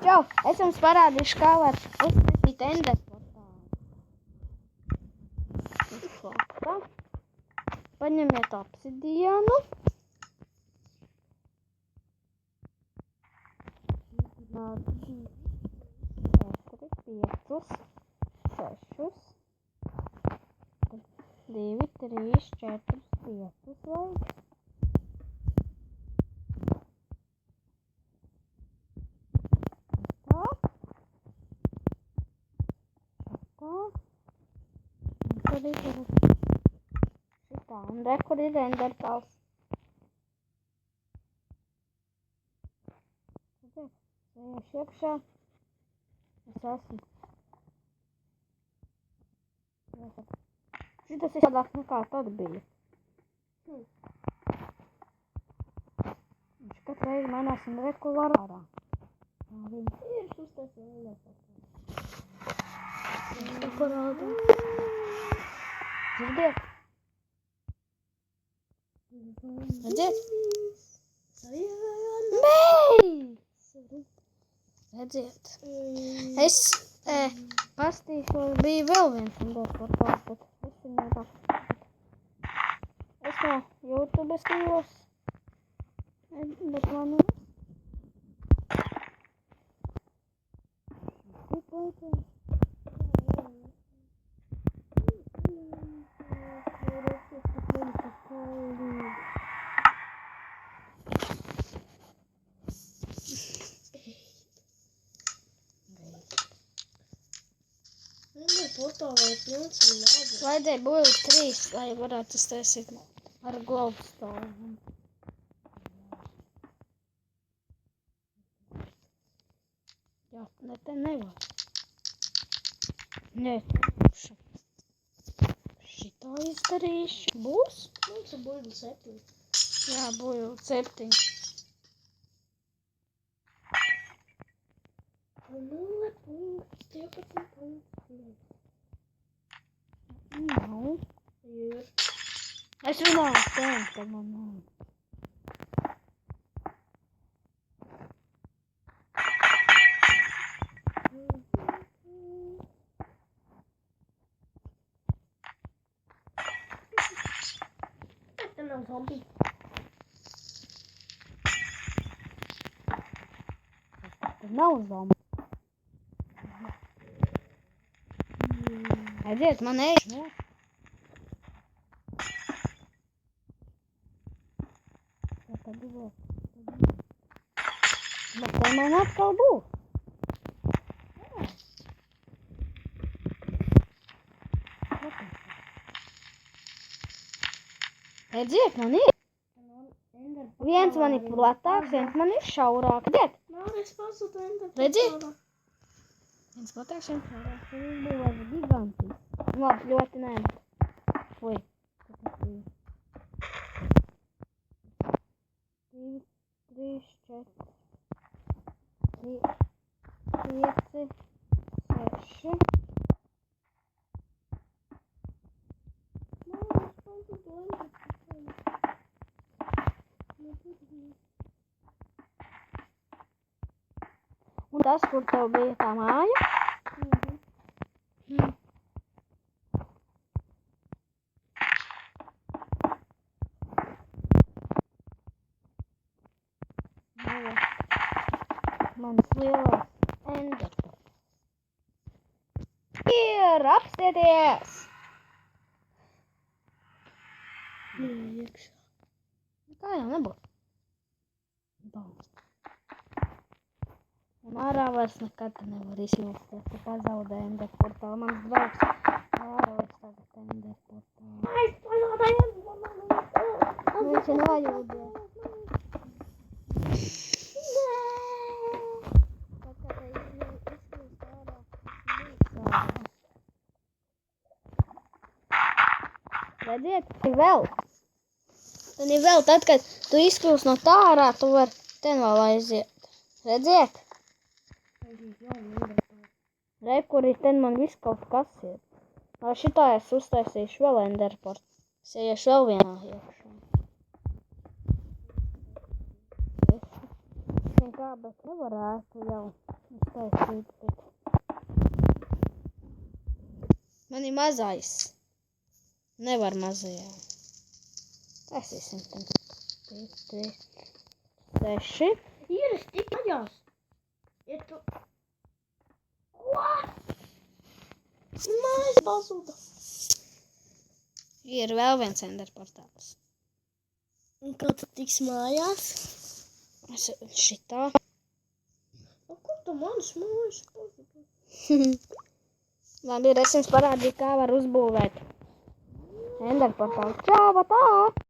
Čau, es jums parādīšu, kā var uztaisīt enderportālu. Tā. Paņemiet obsidiānu. Piecus, 6, 2, 3, 4, 5 vajag. Tā, un re, kur ir enderpals. Ejam iekšā. Es esmu. Šitas ir savādāk nekā tad bija. Viņš katru reizi maināsim regulārā. Viņš ir uztaisījis. Viņš to parādā. Dzirdiet? Redziet? Redziet? Es pastīšos, bija vēl viens enderportāls, bet es viņu tā. Es no YouTube skatījos, bet man ir. Vajadzēja būt 3, lai varētu uztaisīt ar globstone. Jā, ne te nevar. Nē, šitā izdarīšu. Būs? Mums ir buļļu 7. Jā, buļļu 7. 0 punkts, 12 punkts. Nav. Ir. Es runāju sen, ka man nav. Te nav zombi. Te nav zombi. Aiziet, man ej. Tad būs. Bet te man atkal būs. Redziet, man ir. Viens man ir platāks, viens man ir šaurāk. Redziet. Vēlreiz pazudu enderportālu. Redziet? Viens platāks, viens šaurāk. Viņš bija gigantisks. Labi, ļoti nē. Ui. 2, 3, 4, 5, 6. Un tas, kur tev bija tā māja? Mans lielais enderportāls. Ir, apstieties! Iekšā. Tā jau nebūs. Tā. Un ārā vairs nekad nevar izjūsties, ka pazaudē enderportālu. Mans draugs ārājas tagad enderportālu. Es pazaudēju enderportālu. Viņš ir nojūdies. Redziet, vēl. Tad ir vēl, tad, kad tu izkļūsi no tā ārā, tu vari ten vēl aiziet. Redziet? Re, kur ir ten man viss kaut kas ir. Lai šitā es uztaisīšu vēl enderportālu. Es iešu vēl vienā iekšā. Kā, bet nevarētu jau. Es Man ir mazais. Nevar mazajā. Taisīsim tam. 3, 6. Ir tik maģās. Ja tu... Ko? Mājas pazuda. Ir vēl viens ender portāls. Un kā tu tiks mājās? Šitā. Kur tu manas mājas pazuda? Labi, es jums parādīju, kā var uzbūvēt ender portālu. Čau, tā!